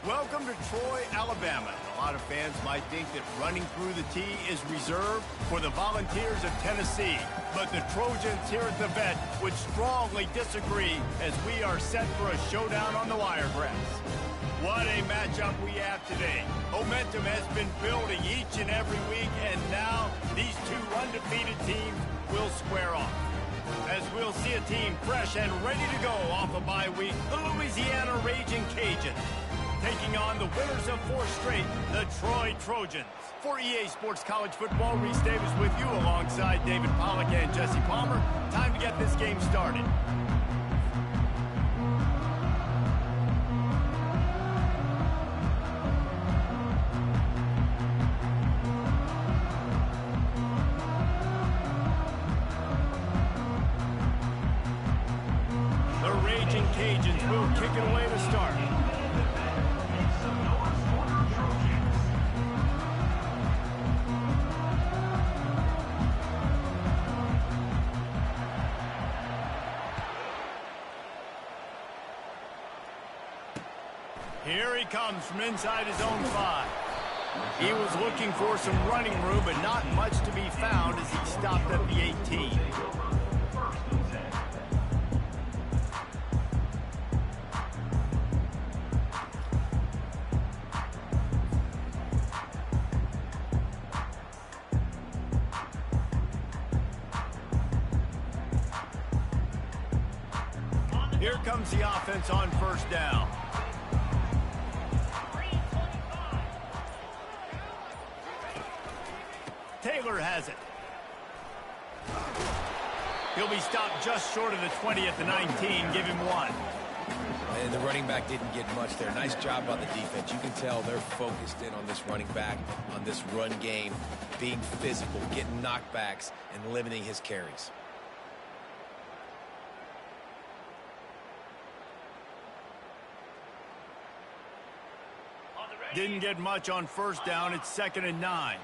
Welcome to Troy, Alabama. A lot of fans might think that running through the tee is reserved for the Volunteers of Tennessee. But the Trojans here at the vet would strongly disagree as we are set for a showdown on the wiregrass. What a matchup we have today. Momentum has been building each and every week, and now these two undefeated teams will square off. As we'll see a team fresh and ready to go off a bye week, the Louisiana Raging Cajuns, taking on the winners of 4 straight, the Troy Trojans. For EA Sports College Football, Reese Davis with you alongside David Pollack and Jesse Palmer. Time to get this game started. The Raging Cajuns will kick it away to start. Here he comes from inside his own 5. He was looking for some running room, but not much to be found as he stopped at the 18. Here comes the offense on first down. Taylor has it. He'll be stopped just short of the 20 at the 19. Give him 1. And the running back didn't get much there. Nice job by the defense. You can tell they're focused in on this running back, on this run game, being physical, getting knockbacks, and limiting his carries. Didn't get much on first down. It's 2nd and 9.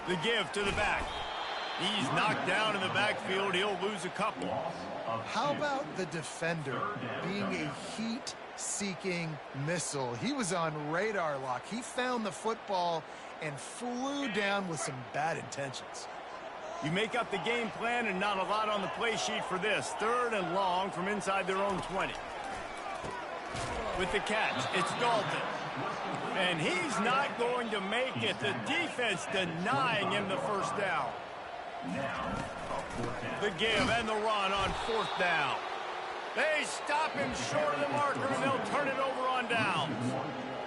The give to the back. He's knocked down in the backfield. He'll lose a couple. How about the defender being a heat-seeking missile? He was on radar lock. He found the football and flew down with some bad intentions. You make up the game plan and not a lot on the play sheet for this. 3rd and long from inside their own 20. With the catch, it's Dalton. And he's not going to make it. The defense denying him the first down. The give and the run on 4th down. They stop him short of the marker, and they'll turn it over on downs.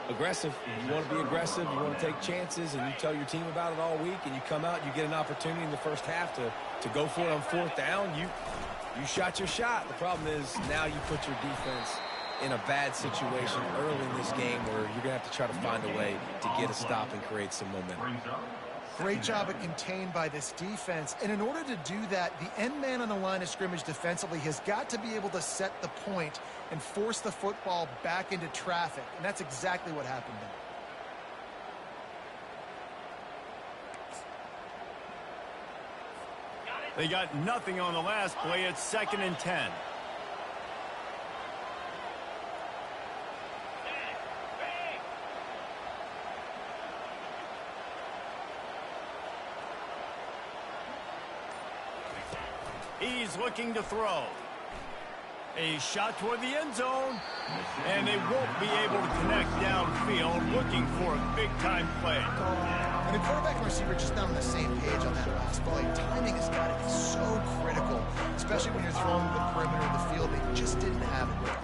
Aggressive. You want to be aggressive. You want to take chances, and you tell your team about it all week, and you come out, you get an opportunity in the first half to go for it on 4th down. You shot your shot. The problem is now you put your defense in a bad situation early in this game where you're going to have to try to find a way to get a stop and create some momentum. Great job at contained by this defense. And in order to do that, the end man on the line of scrimmage defensively has got to be able to set the point and force the football back into traffic. And that's exactly what happened there. They got nothing on the last play. It's 2nd and 10. He's looking to throw. A shot toward the end zone, and they won't be able to connect downfield, looking for a big-time play. When a quarterback and receiver just not on the same page on that last play, timing has got to be so critical, especially when you're throwing the perimeter of the field. They just didn't have it with them.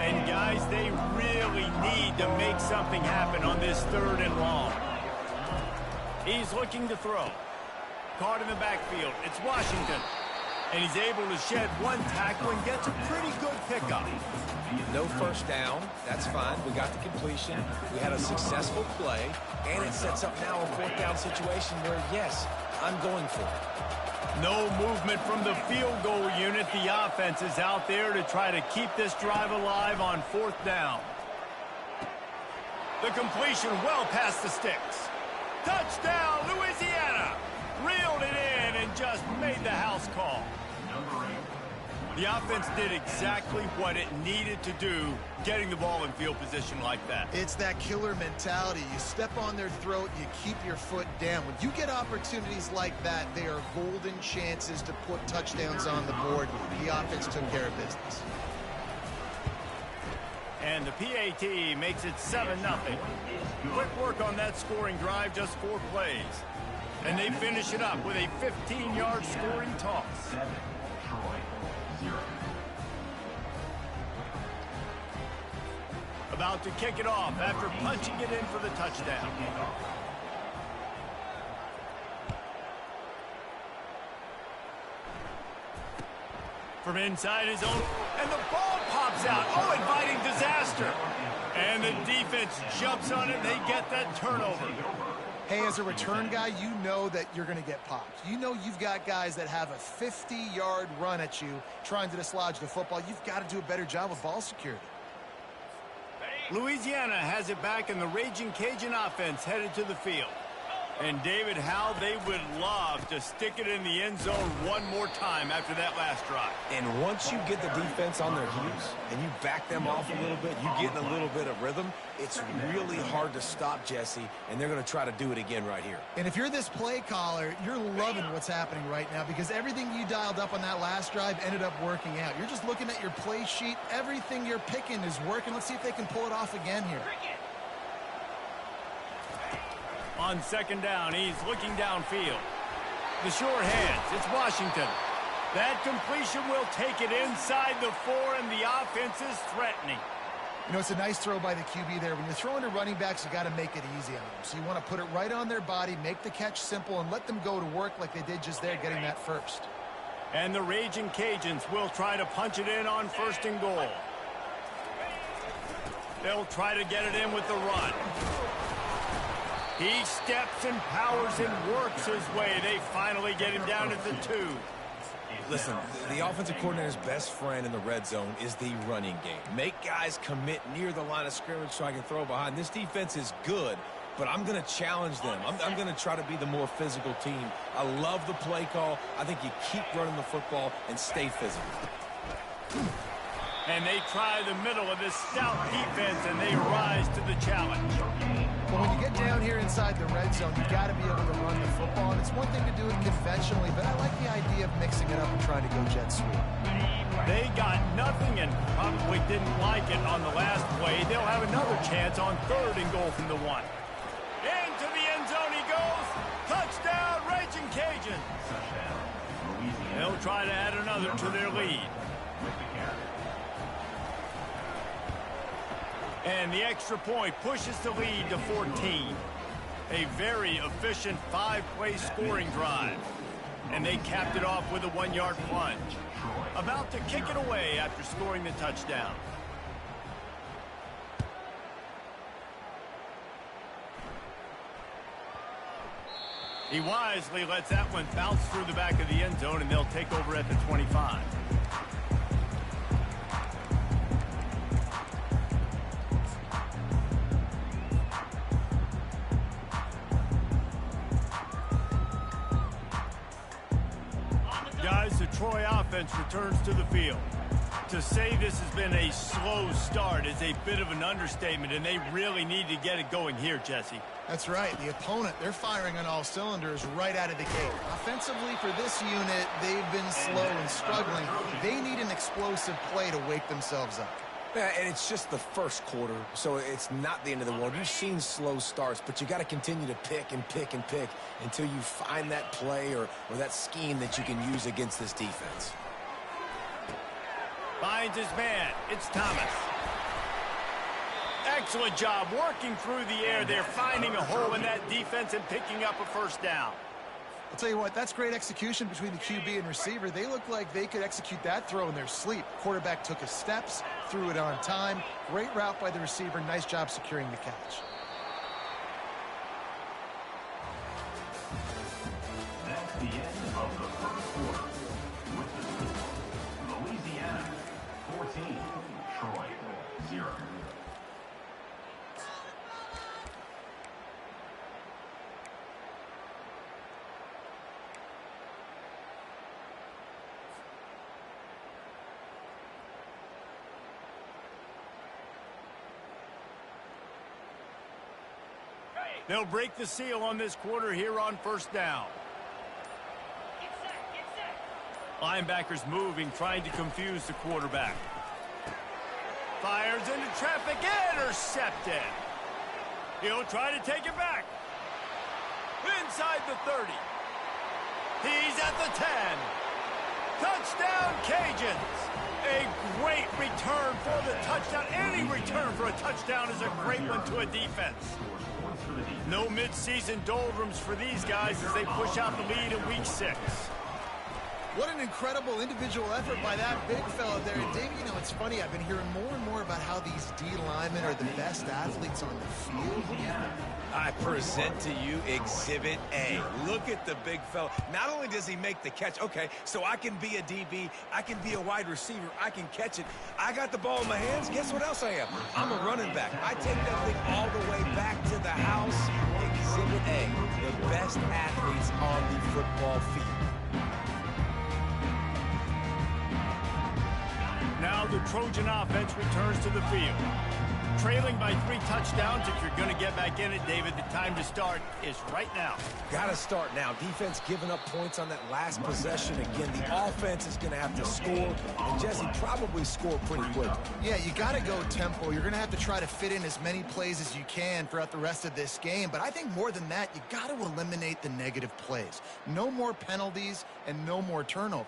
And guys, they really need to make something happen on this 3rd and long. He's looking to throw. Caught in the backfield. It's Washington. And he's able to shed 1 tackle and gets a pretty good pickup. No first down. That's fine. We got the completion. We had a successful play. And it sets up now a 4th down situation where, yes, I'm going for it. No movement from the field goal unit. The offense is out there to try to keep this drive alive on 4th down. The completion well past the sticks. Touchdown, Louisiana! Reeled it in and just made the house call. The offense did exactly what it needed to do, getting the ball in field position like that. It's that killer mentality. You step on their throat, you keep your foot down. When you get opportunities like that, they are golden chances to put touchdowns on the board. The offense took care of business. And the PAT makes it 7-0. Quick work on that scoring drive, just 4 plays. And they finish it up with a 15-yard scoring toss. About to kick it off after punching it in for the touchdown. From inside his own, and the ball pops out. Oh, inviting disaster. And the defense jumps on it, and they get that turnover. Hey, as a return guy, you know that you're going to get popped. You know you've got guys that have a 50-yard run at you trying to dislodge the football. You've got to do a better job of ball security. Louisiana has it back, and the Raging Cajun offense headed to the field. And David, how they would love to stick it in the end zone one more time after that last drive. And once you get the defense on their heels and you back them off a little bit, you get in a little bit of rhythm, it's really hard to stop, Jesse, and they're going to try to do it again right here. And if you're this play caller, you're loving what's happening right now because everything you dialed up on that last drive ended up working out. You're just looking at your play sheet. Everything you're picking is working. Let's see if they can pull it off again here. On 2nd down, he's looking downfield. The sure hands, it's Washington. That completion will take it inside the 4, and the offense is threatening. You know, it's a nice throw by the QB there. When you're throwing to running backs, you got to make it easy on them. So you want to put it right on their body, make the catch simple, and let them go to work like they did just there, getting that first. And the Raging Cajuns will try to punch it in on 1st and goal. They'll try to get it in with the run. He steps and powers and works his way. They finally get him down at the 2. Listen, the offensive coordinator's best friend in the red zone is the running game. Make guys commit near the line of scrimmage so I can throw behind. This defense is good, but I'm going to challenge them. I'm going to try to be the more physical team. I love the play call. I think you keep running the football and stay physical. And they try the middle of this stout defense, and they rise to the challenge. But when you get down here inside the red zone, you've got to be able to run the football. And it's one thing to do it conventionally, but I like the idea of mixing it up and trying to go jet sweep. They got nothing and probably didn't like it on the last play. They'll have another chance on 3rd and goal from the 1. Into the end zone he goes. Touchdown, Raging Cajuns. They'll try to add another to their lead. And the extra point pushes the lead to 14. A very efficient 5-play scoring drive. And they capped it off with a 1-yard plunge. About to kick it away after scoring the touchdown. He wisely lets that one bounce through the back of the end zone, and they'll take over at the 25. Guys, the Troy offense returns to the field. To say this has been a slow start is a bit of an understatement, and they really need to get it going here, Jesse. That's right. The opponent, they're firing on all cylinders right out of the gate. Offensively, for this unit, they've been slow and struggling. They need an explosive play to wake themselves up. Yeah, and it's just the first quarter, so it's not the end of the world. You've seen slow starts, but you got to continue to pick and pick and pick until you find that play or that scheme that you can use against this defense. Finds his man. It's Thomas. Excellent job working through the air. They're finding a hole in that defense and picking up a 1st down. I'll tell you what, that's great execution between the QB and receiver. They look like they could execute that throw in their sleep. Quarterback took his steps, threw it on time. Great route by the receiver. Nice job securing the catch. the first quarter with the score: Louisiana 14, Troy 0. They'll break the seal on this quarter here on first down. Linebackers moving, trying to confuse the quarterback. Fires into traffic, intercepted. He'll try to take it back. Inside the 30. He's at the 10. Touchdown, Cajuns. A great return for the touchdown. Any return for a touchdown is a great one to a defense. No mid-season doldrums for these guys as they push out the lead in week 6. What an incredible individual effort by that big fella there. And Dave, you know, it's funny, I've been hearing more and more about how these D linemen are the best athletes on the field. I present to you Exhibit A. Look at the big fella. Not only does he make the catch, okay, so I can be a DB, I can be a wide receiver, I can catch it. I got the ball in my hands. Guess what else I am? I'm a running back. I take that thing all the way back to the house. Exhibit A, the best athletes on the football field. Now the Trojan offense returns to the field. Trailing by 3 touchdowns. If you're going to get back in it, David, the time to start is right now. Got to start now. Defense giving up points on that last possession. Again, the offense is going to have to score, and Jesse probably score pretty quick. Yeah, you got to go tempo. You're going to have to try to fit in as many plays as you can throughout the rest of this game. But I think more than that, you got to eliminate the negative plays. No more penalties and no more turnovers.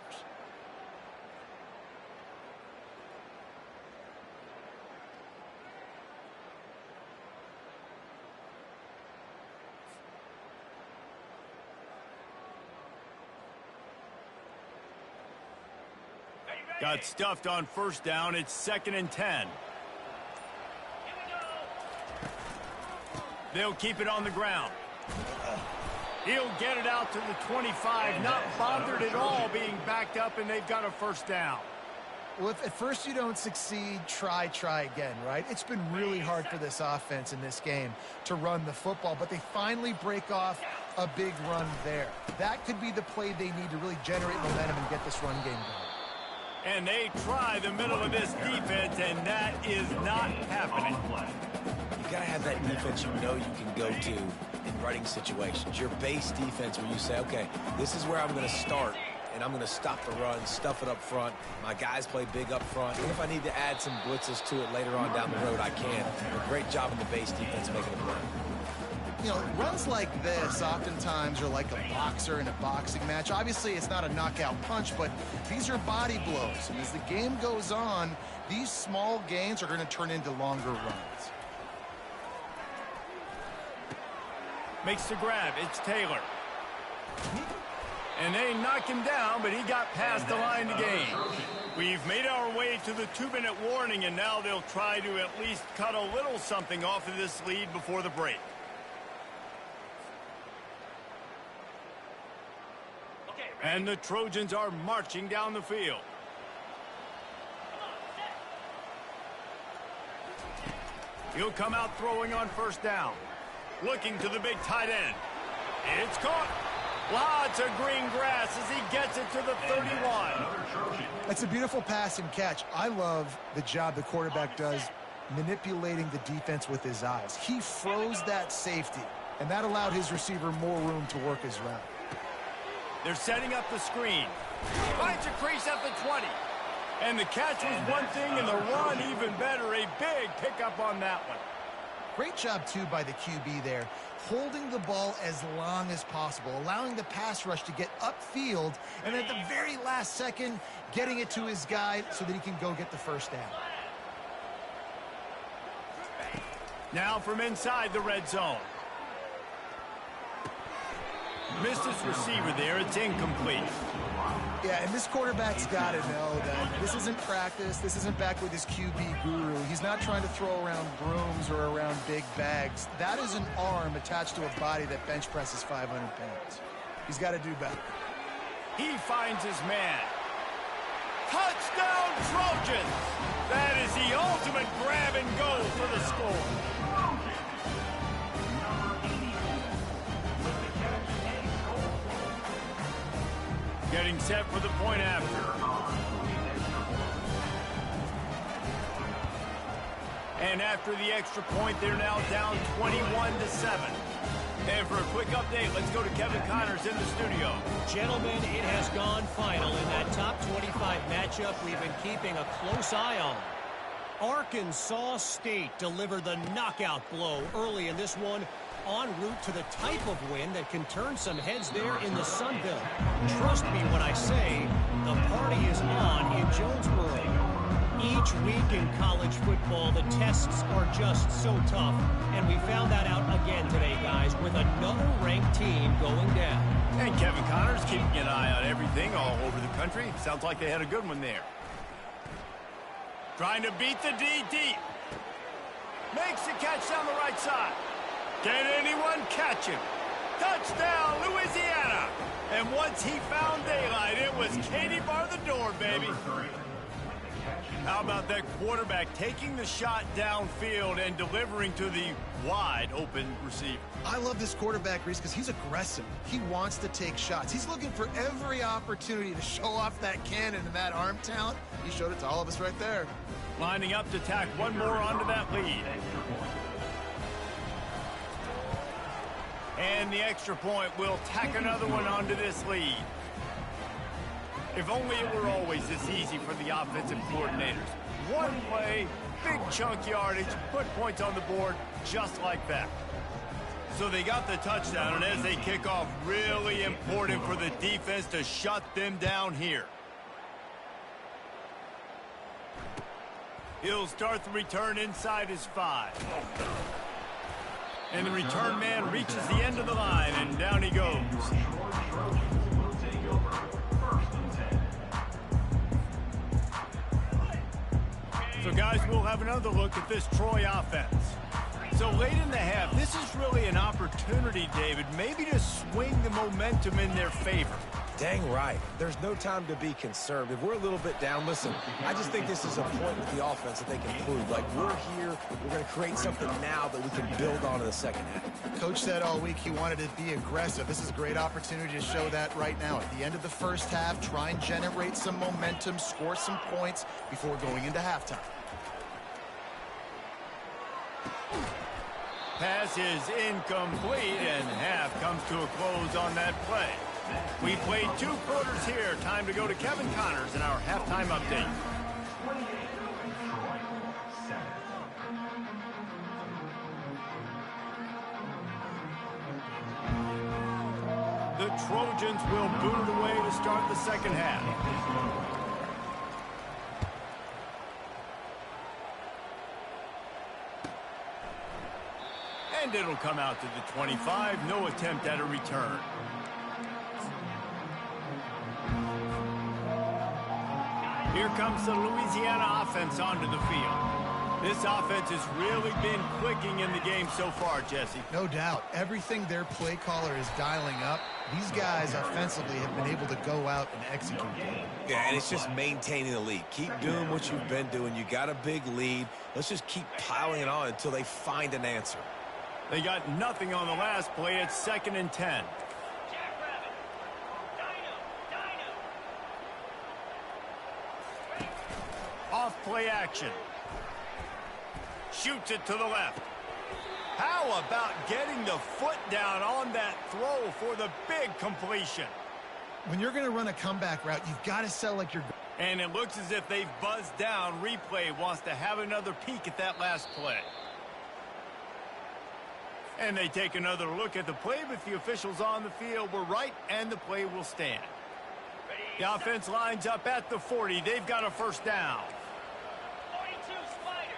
Got stuffed on first down. It's 2nd and 10. They'll keep it on the ground. He'll get it out to the 25. Not bothered at all being backed up, and they've got a first down. Well, if at first you don't succeed, try again, right? It's been really hard for this offense in this game to run the football, but they finally break off a big run there. That could be the play they need to really generate momentum and get this run game going. And they try the middle of this defense, and that is not happening. You got to have that defense you know you can go to in running situations. Your base defense where you say, okay, this is where I'm going to start, and I'm going to stop the run, stuff it up front. My guys play big up front. And if I need to add some blitzes to it later on down the road, I can. A great job in the base defense making it run. You know, runs like this oftentimes are like a boxer in a boxing match. Obviously, it's not a knockout punch, but these are body blows. And as the game goes on, these small gains are going to turn into longer runs. Makes the grab. It's Taylor. And they knock him down, but he got past the line to gain. We've made our way to the 2-minute warning, and now they'll try to at least cut a little something off of this lead before the break. And the Trojans are marching down the field. He'll come out throwing on first down. Looking to the big tight end. It's caught. Lots of green grass as he gets it to the 31. That's a beautiful pass and catch. I love the job the quarterback does manipulating the defense with his eyes. He froze that safety, and that allowed his receiver more room to work his route. They're setting up the screen. Finds a crease at the 20. And the catch was one thing, and the run even better. A big pickup on that one. Great job, too, by the QB there. Holding the ball as long as possible, allowing the pass rush to get upfield, and at the very last second, getting it to his guy so that he can go get the first down. Now from inside the red zone. Missed his receiver there. It's incomplete. Yeah, and this quarterback's got to know that this isn't practice. This isn't back with his QB guru. He's not trying to throw around brooms or around big bags. That is an arm attached to a body that bench presses 500 pounds. He's got to do better. He finds his man. Touchdown, Trojans! That is the ultimate grab and go for the score. Getting set for the point after. And after the extra point, they're now down 21-7. And for a quick update, let's go to Kevin Connors in the studio. Gentlemen, it has gone final in that top 25 matchup we've been keeping a close eye on. Arkansas State delivered the knockout blow early in this one, en route to the type of win that can turn some heads there in the Sun Belt. Trust me when I say the party is on in Jonesboro. Each week in college football, the tests are just so tough, and we found that out again today, guys, with another ranked team going down. And Kevin Connors keeping an eye on everything all over the country. Sounds like they had a good one there. Trying to beat the D deep. Makes the catch down the right side. Can anyone catch him? Touchdown, Louisiana! And once he found daylight, it was Katie bar the door, baby. How about that quarterback taking the shot downfield and delivering to the wide open receiver? I love this quarterback, Reese, because he's aggressive. He wants to take shots. He's looking for every opportunity to show off that cannon and that arm talent. He showed it to all of us right there. Lining up to tack one more onto that lead. And the extra point will tack another one onto this lead. If only it were always this easy for the offensive coordinators. One play, big chunk yardage, put points on the board just like that. So they got the touchdown, and as they kick off, really important for the defense to shut them down here. He'll start the return inside his 5. And the return man reaches the end of the line, and down he goes. So, guys, we'll have another look at this Troy offense. So, late in the half, this is really an opportunity, David, maybe to swing the momentum in their favor. Dang right. There's no time to be concerned. If we're a little bit down, listen, I just think this is a point with the offense that they can prove. Like, we're here, we're going to create something now that we can build on in the second half. Coach said all week he wanted to be aggressive. This is a great opportunity to show that right now. At the end of the first half, try and generate some momentum, score some points before going into halftime. Pass is incomplete, and half comes to a close on that play. We played 2 quarters here. Time to go to Kevin Connors in our halftime update. The Trojans will boot it away to start the second half. And it'll come out to the 25. No attempt at a return. Here comes the Louisiana offense onto the field. This offense has really been clicking in the game so far, Jesse. No doubt. Everything their play caller is dialing up, these guys offensively have been able to go out and execute. Yeah, and it's just maintaining the lead. Keep doing what you've been doing. You got a big lead. Let's just keep piling it on until they find an answer. They got nothing on the last play. It's 2nd and 10. Off play action. Shoots it to the left. How about getting the foot down on that throw for the big completion? When you're going to run a comeback route, you've got to sell like you're... And it looks as if they've buzzed down. Replay wants to have another peek at that last play. And they take another look at the play, but the officials on the field were right, and the play will stand. The offense lines up at the 40. They've got a first down. 42 Spider.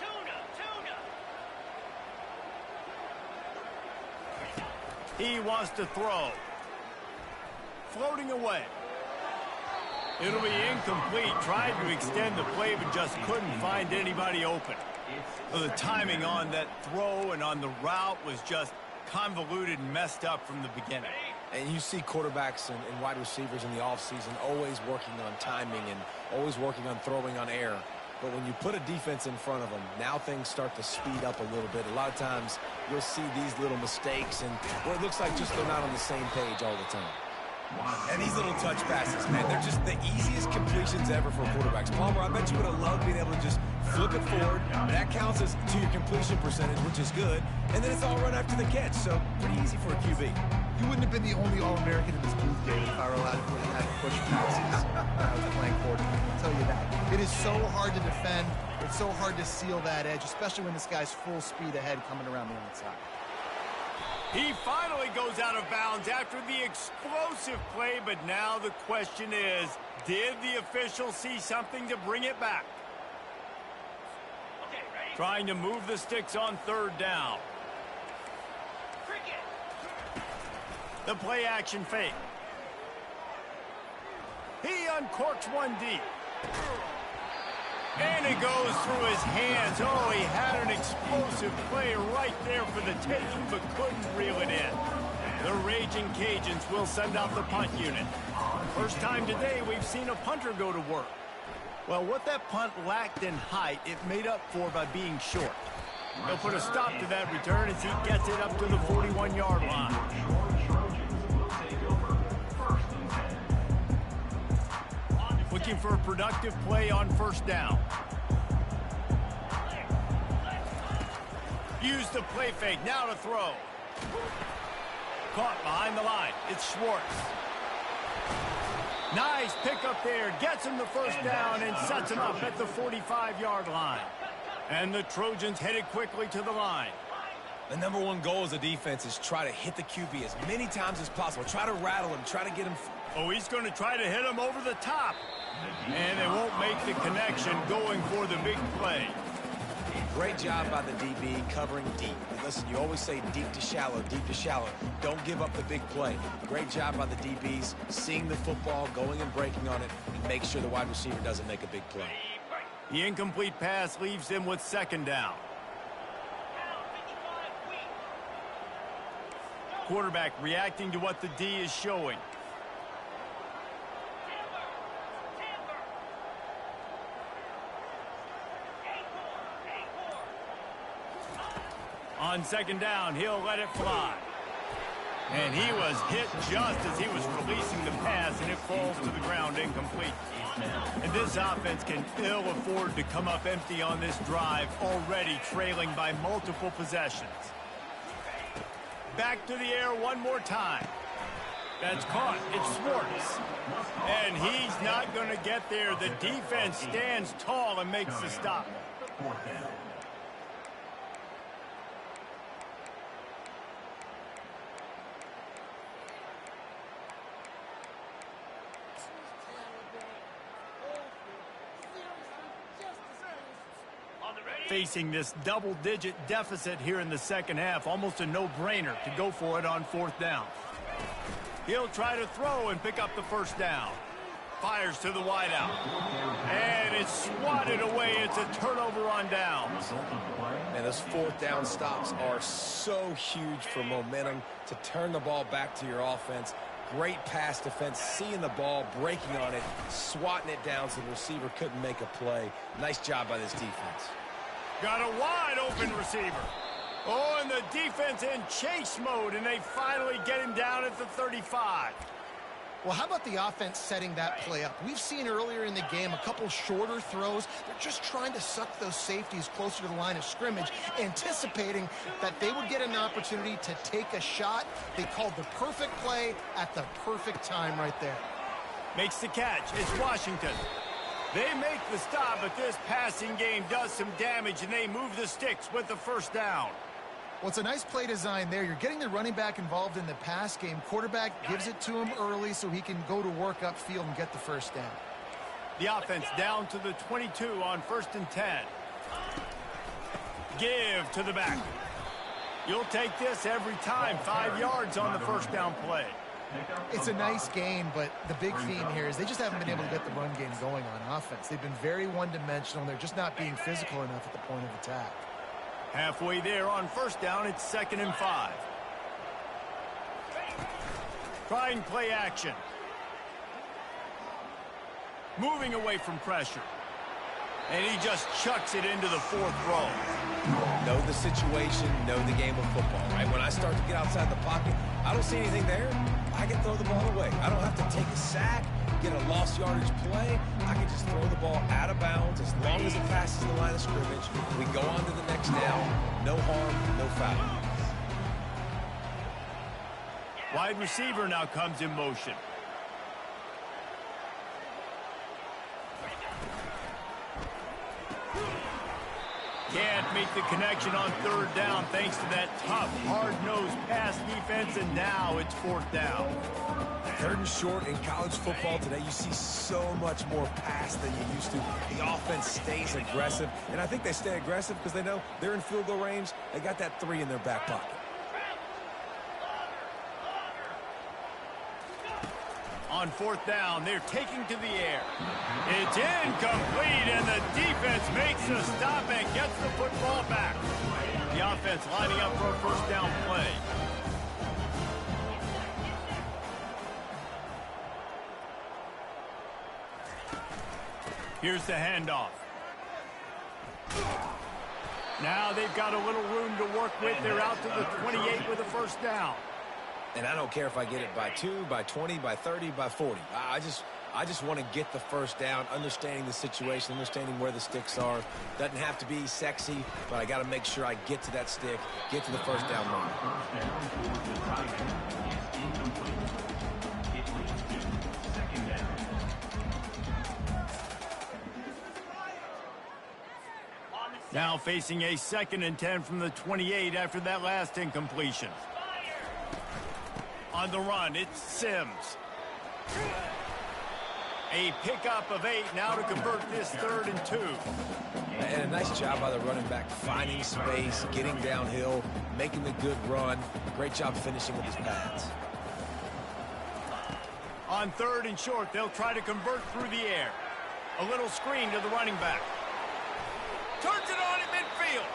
Tuna. He wants to throw. Floating away. It'll be incomplete. Tried to extend the play, but just couldn't find anybody open. The timing on that throw and on the route was just convoluted and messed up from the beginning. And you see quarterbacks and wide receivers in the offseason always working on timing and always working on throwing on air. But when you put a defense in front of them, now things start to speed up a little bit. A lot of times you'll see these little mistakes and where it looks like just they're not on the same page all the time. And these little touch passes, man, they're just the easiest completions ever for quarterbacks. Palmer, I bet you would have loved being able to just flip it forward. That counts as to your completion percentage, which is good. And then it's all run after the catch, so pretty easy for a QB. You wouldn't have been the only All-American in this booth, David, if I were allowed to have push passes when I was playing quarterback. I'll tell you that. It is so hard to defend. It's so hard to seal that edge, especially when this guy's full speed ahead coming around the outside. He finally goes out of bounds after the explosive play, but now the question is, did the official see something to bring it back? Okay, ready? Trying to move the sticks on third down. The play action fake. He uncorks one deep. And it goes through his hands. Oh, he had an explosive play right there for the taking, but couldn't reel it in. The Raging Cajuns will send out the punt unit. First time today we've seen a punter go to work. Well, what that punt lacked in height, it made up for by being short. They'll put a stop to that return as he gets it up to the 41-yard line. Looking for a productive play on first down. Use the play fake, now to throw. Caught behind the line, it's Schwartz. Nice pickup there, gets him the first down and sets him up at the 45-yard line. And the Trojans headed quickly to the line. The number one goal as a defense is try to hit the QB as many times as possible. Try to rattle him, try to get him. Oh, he's going to try to hit him over the top. And they won't make the connection going for the big play. Great job by the DB covering deep. And listen, you always say deep to shallow, deep to shallow. Don't give up the big play. Great job by the DBs, seeing the football, going and breaking on it, and make sure the wide receiver doesn't make a big play. The incomplete pass leaves them with second down. Quarterback reacting to what the D is showing. On second down, he'll let it fly. And he was hit just as he was releasing the pass, and it falls to the ground incomplete. And this offense can ill afford to come up empty on this drive, already trailing by multiple possessions. Back to the air one more time. That's caught. It's Schwartz. And he's not going to get there. The defense stands tall and makes the stop. Fourth down. Facing this double-digit deficit here in the second half, almost a no-brainer to go for it on fourth down. He'll try to throw and pick up the first down. Fires to the wideout. And it's swatted away. It's a turnover on downs. And those fourth down stops are so huge for momentum to turn the ball back to your offense. Great pass defense, seeing the ball, breaking on it, swatting it down so the receiver couldn't make a play. Nice job by this defense. Got a wide-open receiver. Oh, and the defense in chase mode, and they finally get him down at the 35. Well, how about the offense setting that play up? We've seen earlier in the game a couple shorter throws. They're just trying to suck those safeties closer to the line of scrimmage, anticipating that they would get an opportunity to take a shot. They called the perfect play at the perfect time right there. Makes the catch. It's Washington. They make the stop, but this passing game does some damage, and they move the sticks with the first down. Well, it's a nice play design there. You're getting the running back involved in the pass game. Quarterback gives it to him early so he can go to work upfield and get the first down. The offense down to the 22 on 1st and 10. Give to the back. You'll take this every time. 5 yards on the first down play. It's a nice game, but the big theme here is they just haven't been able to get the run game going on offense. They've been very one-dimensional, and they're just not being physical enough at the point of attack. Halfway there on first down, it's 2nd and 5. trying play action. Moving away from pressure. And he just chucks it into the fourth row. Know the situation, know the game of football, right? When I start to get outside the pocket, I don't see anything there. I can throw the ball away. I don't have to take a sack, get a lost yardage play. I can just throw the ball out of bounds as long as it passes the line of scrimmage. We go on to the next down. No harm, no foul. Wide receiver now comes in motion. Can't make the connection on third down thanks to that tough, hard-nosed pass defense, and now it's fourth down. Third and short in college football today, you see so much more pass than you used to. The offense stays aggressive, and I think they stay aggressive because they know they're in field goal range. They got that 3 in their back pocket. On fourth down, they're taking to the air. It's incomplete, and the defense makes a stop and gets the football back. The offense lining up for a first down play. Here's the handoff. Now they've got a little room to work with. They're out to the 28 with a first down. And I don't care if I get it by 2, by 20, by 30, by 40. I just want to get the first down, understanding the situation, understanding where the sticks are. Doesn't have to be sexy, but I got to make sure I get to that stick, get to the first down line. Now facing a 2nd and 10 from the 28 after that last incompletion. On the run, it's Sims. A pickup of 8 now to convert this 3rd and 2. And a nice job by the running back, finding space, getting downhill, making the good run. Great job finishing with his pads. On 3rd and short, they'll try to convert through the air. A little screen to the running back. Turns it on in midfield.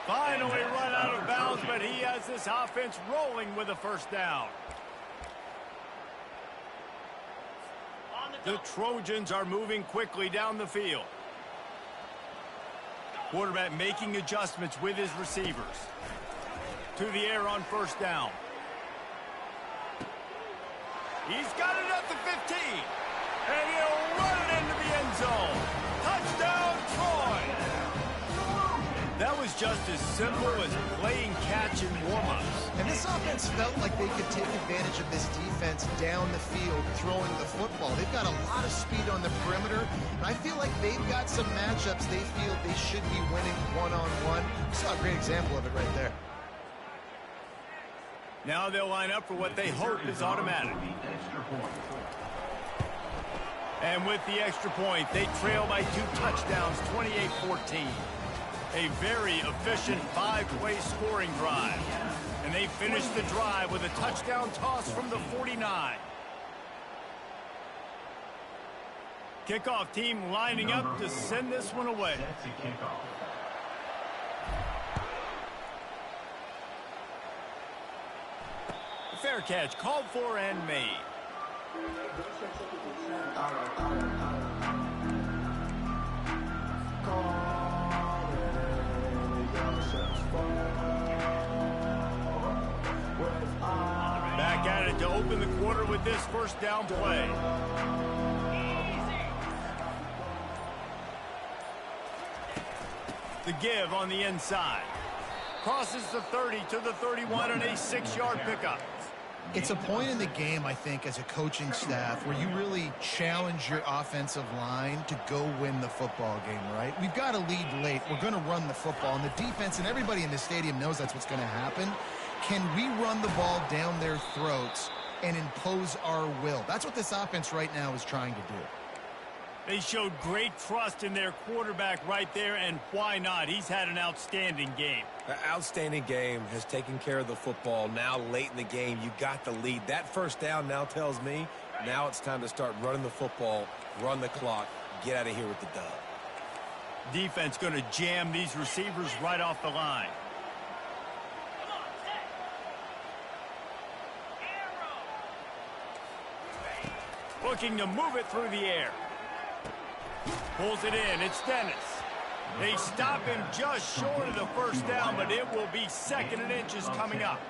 Finally run out of bounds, but he has this offense rolling with a first down. The Trojans are moving quickly down the field. Quarterback making adjustments with his receivers. To the air on first down. He's got it at the 15. And he'll run it into the end zone. Touchdown, Troy! That was just as simple as playing catch in warm-ups. And this offense felt like they could take advantage of this defense down the field throwing the football. They've got a lot of speed on the perimeter, and I feel like they've got some matchups they feel they should be winning one-on-one. Saw a great example of it right there. Now they'll line up for what they hope is automatic. And with the extra point, they trail by 2 touchdowns, 28-14. A very efficient 5-play scoring drive. And they finish the drive with a touchdown toss from the 49. Kickoff team lining up to send this one away. Fair catch called for and made. Back at it to open the quarter with this first down play. The give on the inside. Crosses the 30 to the 31 and a 6-yard pickup. It's a point in the game, I think, as a coaching staff where you really challenge your offensive line to go win the football game, right? We've got to lead late. We're going to run the football, and the defense and everybody in the stadium knows that's what's going to happen. Can we run the ball down their throats and impose our will? That's what this offense right now is trying to do. They showed great trust in their quarterback right there, and why not? He's had an outstanding game. An outstanding game, has taken care of the football. Now late in the game, you got the lead. That first down now tells me now it's time to start running the football, run the clock, get out of here with the dub. Defense going to jam these receivers right off the line. Looking to move it through the air. Pulls it in. It's Dennis. They stop him just short of the first down, but it will be 2nd and inches coming up.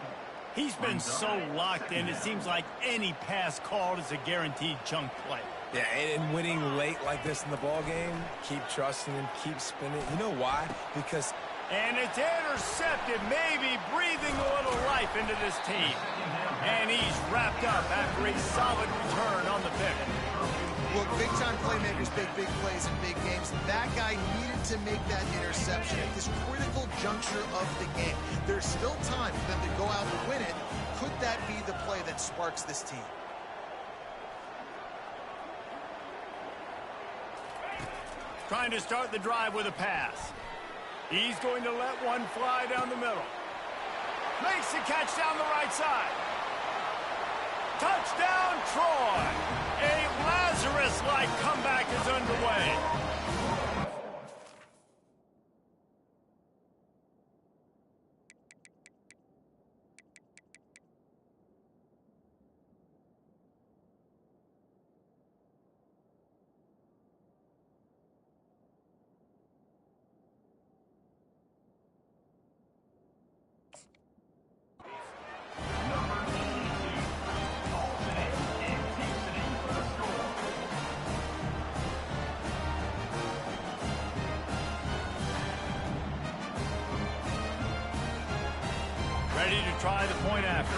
He's been so locked in, it seems like any pass called is a guaranteed chunk play. Yeah, and winning late like this in the ball game, keep trusting him, keep spinning. You know why? Because... And it's intercepted, maybe breathing a little life into this team. And he's wrapped up after a solid return on the pick. Look, big-time playmakers make big plays in big games. That guy needed to make that interception at this critical juncture of the game. There's still time for them to go out and win it. Could that be the play that sparks this team? Trying to start the drive with a pass. He's going to let one fly down the middle. Makes the catch down the right side. Touchdown, Troy! A Lazarus-like comeback is underway. Ready to try the point after.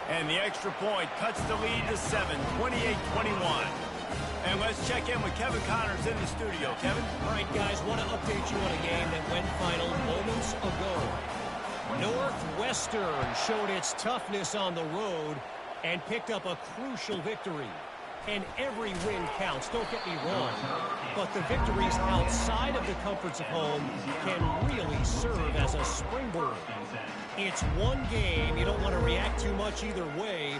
And the extra point cuts the lead to 7, 28-21. And let's check in with Kevin Connors in the studio. Kevin? All right, guys, want to update you on a game that went final moments ago. Northwestern showed its toughness on the road and picked up a crucial victory. And every win counts, don't get me wrong. But the victories outside of the comforts of home can really serve as a springboard. It's one game. You don't want to react too much either way.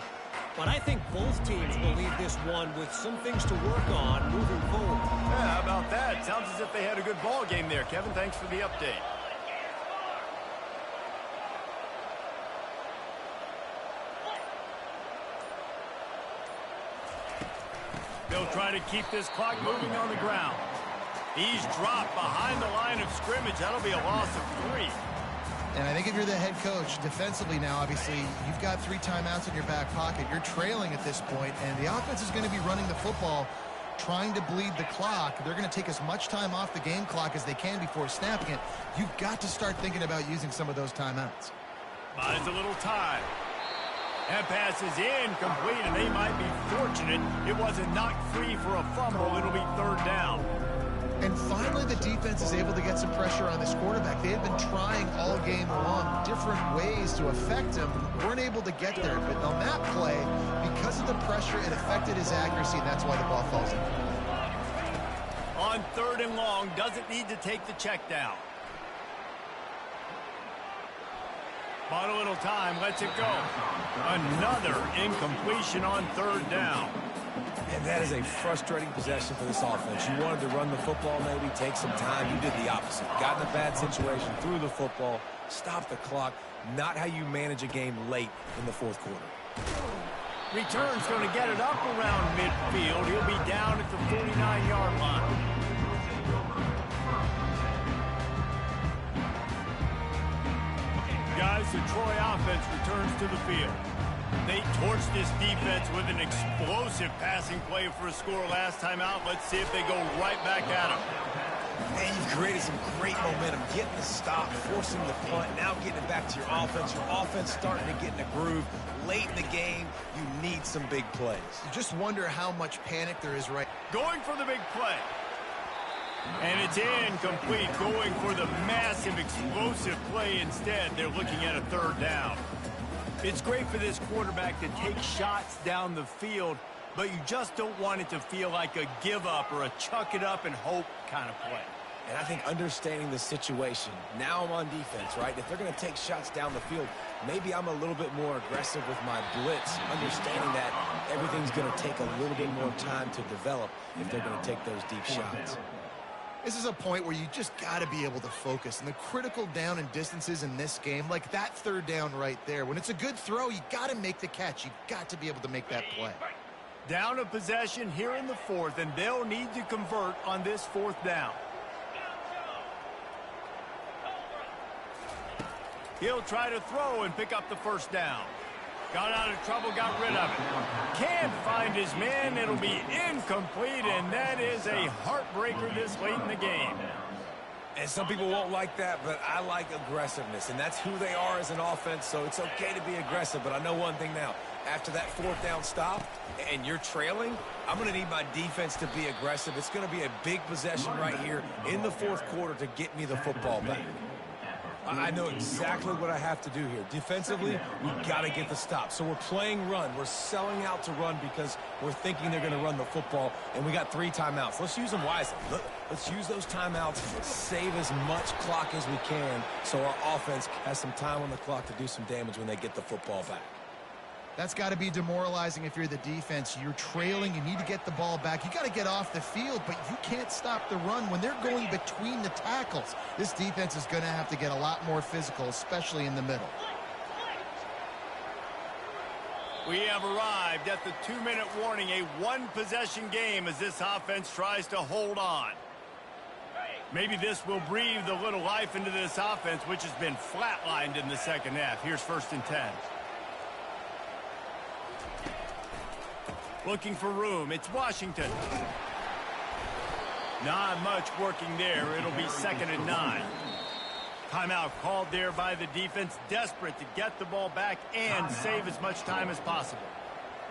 But I think both teams will leave this one with some things to work on moving forward. Yeah, how about that? Sounds as if they had a good ball game there, Kevin. Thanks for the update. They'll try to keep this clock moving on the ground. He's dropped behind the line of scrimmage. That'll be a loss of 3. And I think if you're the head coach, defensively now, obviously, you've got 3 timeouts in your back pocket. You're trailing at this point, and the offense is going to be running the football, trying to bleed the clock. They're going to take as much time off the game clock as they can before snapping it. You've got to start thinking about using some of those timeouts. Buys a little time. That pass is incomplete, and they might be fortunate it wasn't knocked free for a fumble. It'll be 3rd down. And finally, the defense is able to get some pressure on this quarterback. They had been trying all game long different ways to affect him. Weren't able to get there. But on that play, because of the pressure, it affected his accuracy, and that's why the ball falls in. On 3rd and long, doesn't need to take the check down. Bought a little time, lets it go. Another incompletion on 3rd down. And that is a frustrating possession for this offense. You wanted to run the football, maybe take some time. You did the opposite. Got in a bad situation, threw the football, stopped the clock. Not how you manage a game late in the 4th quarter. Return's going to get it up around midfield. He'll be down at the 49-yard line. Guys, the Troy offense returns to the field. They torched this defense with an explosive passing play for a score last time out. Let's see if they go right back at them. And you've created some great momentum, getting the stop, forcing the punt, now getting it back to your offense. Your offense starting to get in a groove. Late in the game, you need some big plays. You just wonder how much panic there is right. Going for the big play. And it's incomplete, going for the massive, explosive play instead. They're looking at a 3rd down. It's great for this quarterback to take shots down the field, but you just don't want it to feel like a give-up or a chuck-it-up-and-hope kind of play. And I think understanding the situation, now I'm on defense, right? If they're going to take shots down the field, maybe I'm a little bit more aggressive with my blitz, understanding that everything's going to take a little bit more time to develop if they're going to take those deep shots. This is a point where you just got to be able to focus. And the critical down and distances in this game, like that third down right there, when it's a good throw, you got to make the catch. You got to be able to make that play. Down a possession here in the fourth, and they'll need to convert on this fourth down. He'll try to throw and pick up the first down. Got out of trouble, got rid of it. Can't find his man. It'll be incomplete, and that is a heartbreaker this late in the game. And some people won't like that, but I like aggressiveness, and that's who they are as an offense, so it's okay to be aggressive. But I know one thing now. After that fourth down stop and you're trailing, I'm going to need my defense to be aggressive. It's going to be a big possession right here in the fourth quarter to get me the football back. I know exactly what I have to do here. Defensively, we've got to get the stop. So we're playing run. We're selling out to run because we're thinking they're going to run the football, and we got 3 timeouts. Let's use them wisely. Let's use those timeouts, save as much clock as we can so our offense has some time on the clock to do some damage when they get the football back. That's got to be demoralizing if you're the defense. You're trailing. You need to get the ball back. You got to get off the field, but you can't stop the run when they're going between the tackles. This defense is going to have to get a lot more physical, especially in the middle. We have arrived at the 2-minute warning, a one-possession game as this offense tries to hold on. Maybe this will breathe a little life into this offense, which has been flatlined in the second half. Here's 1st and 10. Looking for room. It's Washington. Not much working there. It'll be 2nd and 9. Timeout called there by the defense, desperate to get the ball back and save as much time as possible.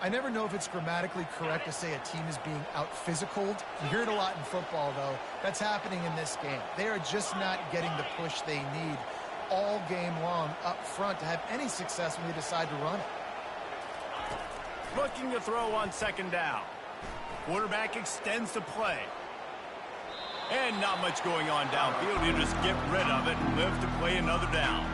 I never know if it's grammatically correct to say a team is being out-physicaled. You hear it a lot in football, though. That's happening in this game. They are just not getting the push they need all game long up front to have any success when they decide to run it. Looking to throw on 2nd down. Quarterback extends the play. And not much going on downfield. You just get rid of it and live to play another down.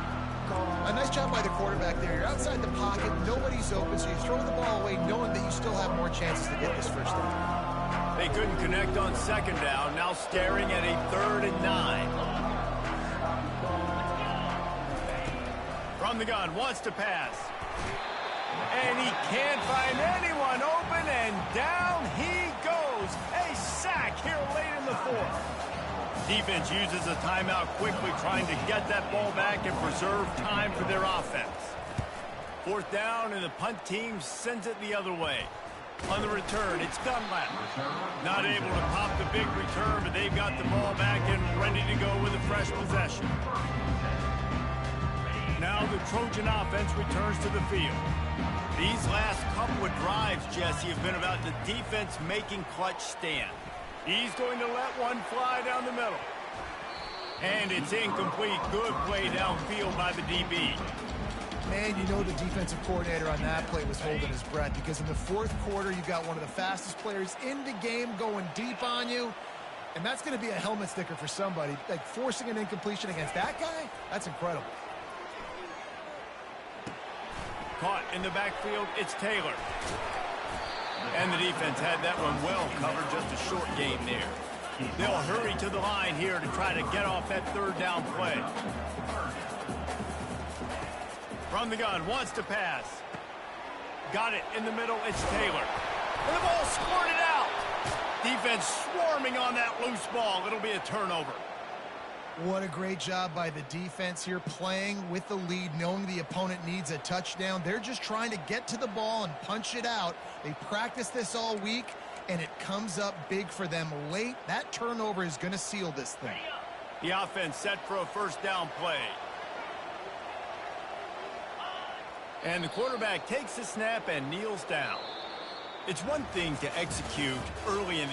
A nice job by the quarterback there. You're outside the pocket. Nobody's open, so you throw the ball away knowing that you still have more chances to get this first down. They couldn't connect on 2nd down. Now staring at a 3rd and 9. From the gun, wants to pass. And he can't find anyone open, and down he goes. A sack here late in the fourth. Defense uses a timeout quickly, trying to get that ball back and preserve time for their offense. 4th down, and the punt team sends it the other way. On the return, it's Dunlap. Not able to pop the big return, but they've got the ball back and ready to go with a fresh possession. Now the Trojan offense returns to the field. These last couple of drives, Jesse, have been about the defense making clutch stand. He's going to let one fly down the middle. And it's incomplete. Good play downfield by the DB. Man, you know the defensive coordinator on that play was holding his breath, because in the fourth quarter, you've got one of the fastest players in the game going deep on you. And that's going to be a helmet sticker for somebody. Like, forcing an incompletion against that guy, that's incredible. Caught in the backfield, it's Taylor. And the defense had that one well covered, just a short gain there. They'll hurry to the line here to try to get off that 3rd down play. From the gun, wants to pass. Got it in the middle, it's Taylor. And the ball squirted out. Defense swarming on that loose ball. It'll be a turnover. What a great job by the defense here, playing with the lead, knowing the opponent needs a touchdown. They're just trying to get to the ball and punch it out. They practice this all week, and it comes up big for them late. That turnover is going to seal this thing. The offense set for a 1st down play. And the quarterback takes the snap and kneels down. It's one thing to execute early in the